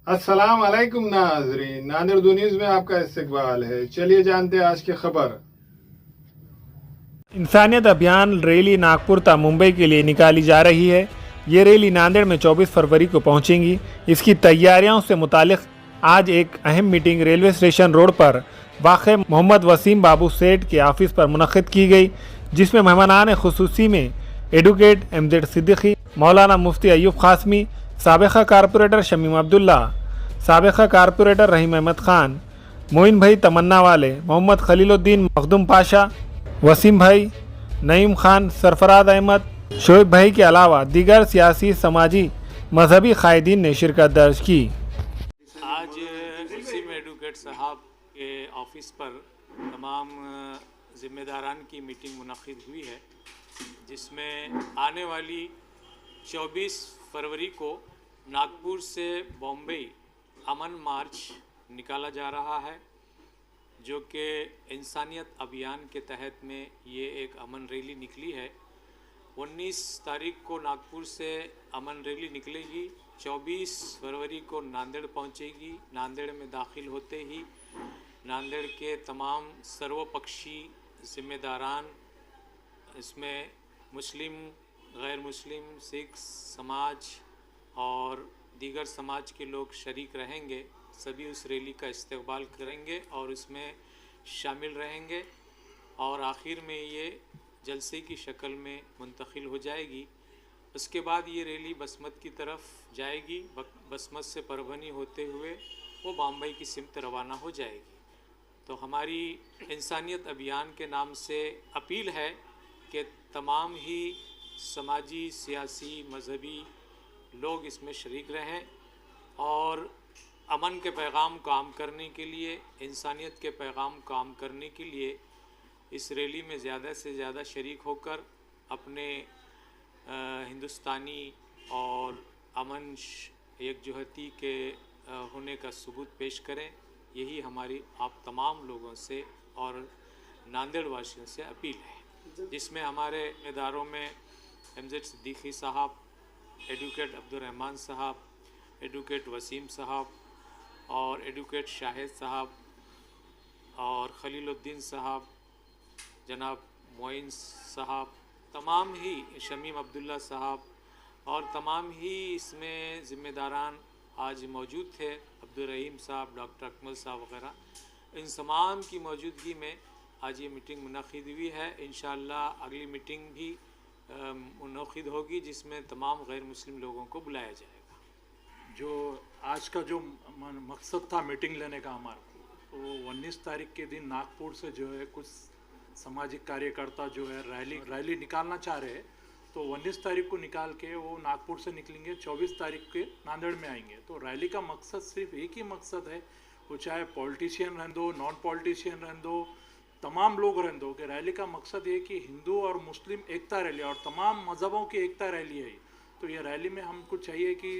अस्सलाम वालेकुम नाजरीन, नादिर दो न्यूज़ में आपका इस्तकबाल है। चलिए जानते हैं आज की खबर। इंसानियत अभियान रैली नागपुर ता मुंबई के लिए निकाली जा रही है। ये रैली नांदेड़ में 24 फरवरी को पहुंचेगी। इसकी तैयारियों से मुतालिक आज एक अहम मीटिंग रेलवे स्टेशन रोड पर वाक़ मोहम्मद वसीम बाबू सेठ के ऑफिस पर मुनक़्क़िद की गई, जिसमें मेहमानान खुसूसी में एडवोकेट एमजेड सिद्दीकी, मौलाना मुफ्ती अयूब क़ासमी, साबिक़ा कारपोरेटर शमीम अब्दुल्ला, साबिक़ा कारपोरेटर रहीम अहमद ख़ान, मोइन भाई तमन्ना वाले, मोहम्मद खलीलुद्दीन मखदूम पाशा, वसीम भाई, नईम खान, सरफराज अहमद, शोएब भाई के अलावा दीगर सियासी, समाजी, मजहबी कायदीन ने शिरकत दर्ज की। आज वसीम एडवोकेट साहब के ऑफिस पर तमाम ज़िम्मेदारान की मीटिंग मुनक़्क़िद हुई है, जिसमें आने वाली 24 फरवरी को नागपुर से बॉम्बे अमन मार्च निकाला जा रहा है, जो कि इंसानियत अभियान के तहत में ये एक अमन रैली निकली है। 19 तारीख को नागपुर से अमन रैली निकलेगी, 24 फरवरी को नांदेड़ पहुंचेगी। नांदेड़ में दाखिल होते ही नांदेड़ के तमाम सर्वपक्षी जिम्मेदारान, इसमें मुस्लिम, गैर मुस्लिम, सिख समाज और दीगर समाज के लोग शरीक रहेंगे। सभी उस रैली का इस्तकबाल करेंगे और इसमें शामिल रहेंगे और आखिर में ये जलसे की शक्ल में मुंतकिल हो जाएगी। उसके बाद ये रैली बसमत की तरफ जाएगी। बसमत से परभनी होते हुए वो बम्बई की सिमत रवाना हो जाएगी। तो हमारी इंसानियत अभियान के नाम से अपील है कि तमाम ही समाजी, सियासी, मजहबी लोग इसमें शरीक रहें और अमन के पैगाम को आम करने के लिए, इंसानियत के पैगाम को आम करने के लिए इस रैली में ज़्यादा से ज़्यादा शरीक होकर अपने हिंदुस्तानी और अमन एकजुहती के होने का सबूत पेश करें। यही हमारी आप तमाम लोगों से और नांदेड़ वासियों से अपील है, जिसमें हमारे इदारों में एमजेड सिद्दीकी साहब, एडवोकेट अब्दुर्रहमान साहब, एडवोकेट वसीम साहब और एडवोकेट शाहिद साहब और खलीलुद्दीन साहब, जनाब मोइन साहब, तमाम ही शमीम अब्दुल्ला साहब और तमाम ही इसमें ज़िम्मेदारान आज मौजूद थे, अब्दुर्रहीम साहब, डॉक्टर अकमल साहब वग़ैरह। इन तमाम की मौजूदगी में आज ये मीटिंग मुनक़्क़िद हुई है। इंशाअल्लाह अगली मीटिंग भी मुनक़्क़िद होगी, जिसमें तमाम गैर मुस्लिम लोगों को बुलाया जाएगा। जो आज का जो मकसद था मीटिंग लेने का हमारा, तो 19 तारीख के दिन नागपुर से जो है कुछ सामाजिक कार्यकर्ता जो है रैली निकालना चाह रहे हैं। तो 19 तारीख को निकाल के वो नागपुर से निकलेंगे, 24 तारीख के नांदेड़ में आएंगे। तो रैली का मकसद सिर्फ एक ही मकसद है, वो चाहे पॉलिटिशियन रहने दो, नॉन पॉलिटिशियन रहने दो, तमाम लोग रहने दो, कि रैली का मकसद ये कि हिंदू और मुस्लिम एकता रैली और तमाम मज़हबों की एकता रैली है। तो ये रैली में हमको चाहिए कि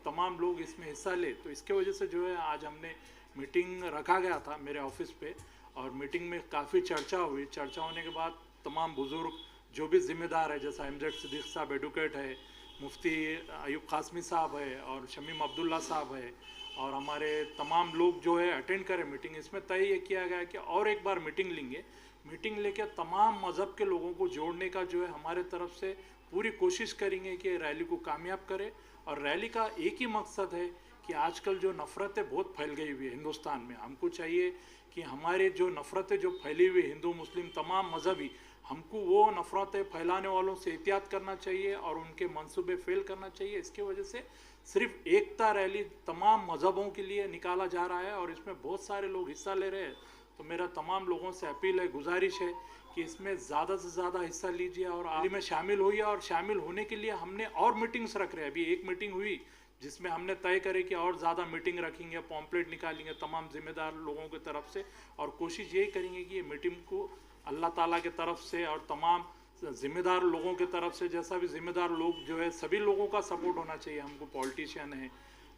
तमाम लोग इसमें हिस्सा ले। तो इसके वजह से जो है आज हमने मीटिंग रखा गया था मेरे ऑफिस पे, और मीटिंग में काफ़ी चर्चा हुई। चर्चा होने के बाद तमाम बुज़ुर्ग जो भी ज़िम्मेदार है, जैसा एमजेड सिद्दीक साहब एडवोकेट है, मुफ्ती अयूब क़ासमी साहब है और शमीम अब्दुल्ला साहब है और हमारे तमाम लोग जो है अटेंड करें मीटिंग। इसमें तय ये किया गया है कि और एक बार मीटिंग लेंगे। मीटिंग लेके तमाम मज़हब के लोगों को जोड़ने का जो है हमारे तरफ से पूरी कोशिश करेंगे कि रैली को कामयाब करें। और रैली का एक ही मकसद है कि आजकल जो नफ़रतें बहुत फैल गई हुई है हिंदुस्तान में, हमको चाहिए कि हमारे जो नफ़रतें जो फैली हुई हिंदू मुस्लिम तमाम मजहबी, हमको वो नफ़रतें फैलाने वालों से एहतियात करना चाहिए और उनके मंसूबे फेल करना चाहिए। इसके वजह से सिर्फ एकता रैली तमाम मज़हबों के लिए निकाला जा रहा है और इसमें बहुत सारे लोग हिस्सा ले रहे हैं। तो मेरा तमाम लोगों से अपील है, गुजारिश है कि इसमें ज़्यादा से ज़्यादा हिस्सा लीजिए और रैली में शामिल होइए। और शामिल होने के लिए हमने और मीटिंग्स रख रहे हैं। अभी एक मीटिंग हुई जिसमें हमने तय करे कि और ज़्यादा मीटिंग रखेंगे, पॉम्पलेट निकालेंगे तमाम ज़िम्मेदार लोगों की तरफ से, और कोशिश यही करेंगे कि ये मीटिंग को अल्लाह ताला की तरफ से और तमाम ज़िम्मेदार लोगों की तरफ से, जैसा भी ज़िम्मेदार लोग जो है सभी लोगों का सपोर्ट होना चाहिए हमको। पॉलिटिशियन है,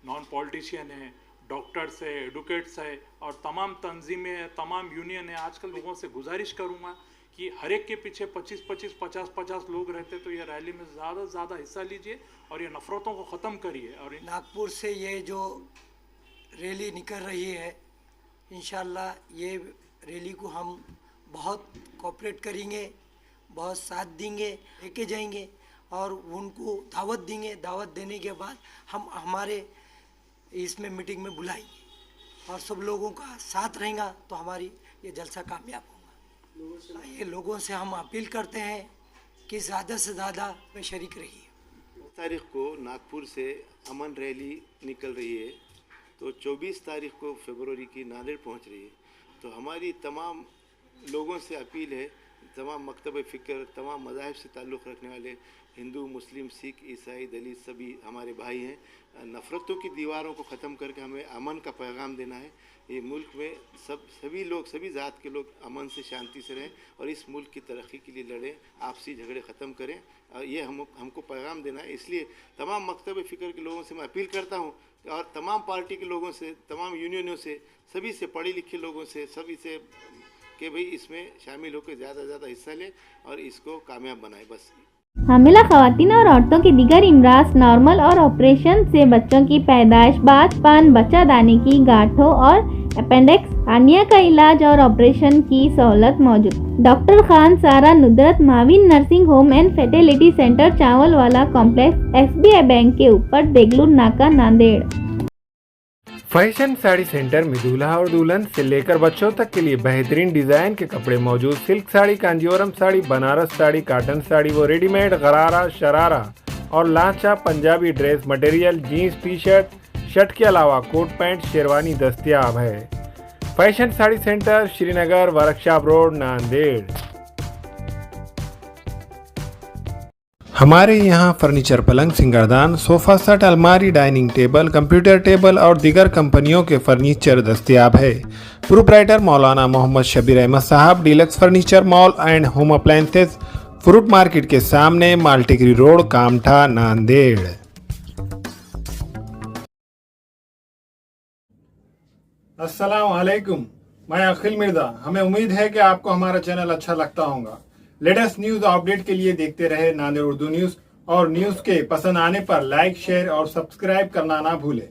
नॉन पॉलिटिशियन है, डॉक्टर्स है, एडवोकेट्स है और तमाम तंजीमें हैं, तमाम यूनियन है। आजकल लोगों से गुजारिश करूँगा कि हर एक के पीछे 25-25, 50-50 लोग रहते, तो ये रैली में ज़्यादा से ज़्यादा हिस्सा लीजिए और ये नफ़रतों को ख़त्म करिए। और नागपुर से ये जो रैली निकल रही है। इंशाल्लाह ये रैली को हम बहुत कोऑपरेट करेंगे, बहुत साथ देंगे, लेके जाएंगे और उनको दावत देंगे। दावत देने के बाद हम हमारे इसमें मीटिंग में बुलाएंगे और सब लोगों का साथ रहेगा तो हमारी ये जलसा कामयाब होगा। ये लोगों से हम अपील करते हैं कि ज़्यादा से ज़्यादा में शरीक रहिए। तारीख को नागपुर से अमन रैली निकल रही है, तो 24 तारीख को फरवरी की नांदेड़ पहुंच रही है। तो हमारी तमाम लोगों से अपील है, तमाम मकतब फ़िक्र, तमाम मज़ाहिब से ताल्लुक़ रखने वाले हिंदू, मुस्लिम, सिख, ईसाई, दलित सभी हमारे भाई हैं। नफ़रतों की दीवारों को ख़त्म करके हमें अमन का पैगाम देना है। ये मुल्क में सभी लोग, सभी ज़ात के लोग अमन से, शांति से रहें और इस मुल्क की तरक्की के लिए लड़ें, आपसी झगड़े ख़त्म करें। और ये हमको पैगाम देना है। इसलिए तमाम मकतब फ़िक्र के लोगों से मैं अपील करता हूँ और तमाम पार्टी के लोगों से, तमाम यूनियनों से, सभी से, पढ़े लिखे लोगों से, सभी से कि भाई इसमें शामिल होकर ज़्यादा से ज़्यादा हिस्सा लें और इसको कामयाब बनाएं। बस हामिला ख़वातीन और औरतों की दीगर इमराज, नॉर्मल और ऑपरेशन से बच्चों की पैदाइश, बाजपान, बच्चादानी की गांठों और अपेंडिक्स, हार्निया का इलाज और ऑपरेशन की सहूलत मौजूद। Doctor Khan Sara Nudrat Mavin nursing home and fertility centre, Chawalwala complex, SBI bank के ऊपर, देगलूर नाका, नांदेड़। फैशन साड़ी सेंटर में दूल्हा और दुल्हन से लेकर बच्चों तक के लिए बेहतरीन डिजाइन के कपड़े मौजूद। सिल्क साड़ी, कांजीवरम साड़ी, बनारस साड़ी, कॉटन साड़ी व रेडीमेड गरारा, शरारा और lancha Punjabi dress material, jeans, T shirt के अलावा कोट पैंट, शेरवानी दस्तयाब है। Fashion sari centre, Srinagar, workshop road, Nanded. हमारे यहाँ फर्नीचर, पलंग, सिंगारदान, सोफा सेट, अलमारी, डाइनिंग टेबल, कंप्यूटर टेबल और दीगर कंपनियों के फर्नीचर दस्तयाब है। प्रोप्राइटर मौलाना मोहम्मद शबीर अहमद साहब, deluxe furniture mall and home appliances, fruit market के सामने, माल्टीगिरी रोड, कामठा, नांदेड़। अस्सलाम वालेकुम, मैं अखिल मिर्जा। हमें उम्मीद है कि आपको हमारा चैनल अच्छा लगता होगा। लेटेस्ट न्यूज अपडेट के लिए देखते रहे नांदेड़ उर्दू न्यूज और न्यूज के पसंद आने पर लाइक, शेयर और सब्सक्राइब करना ना भूलें।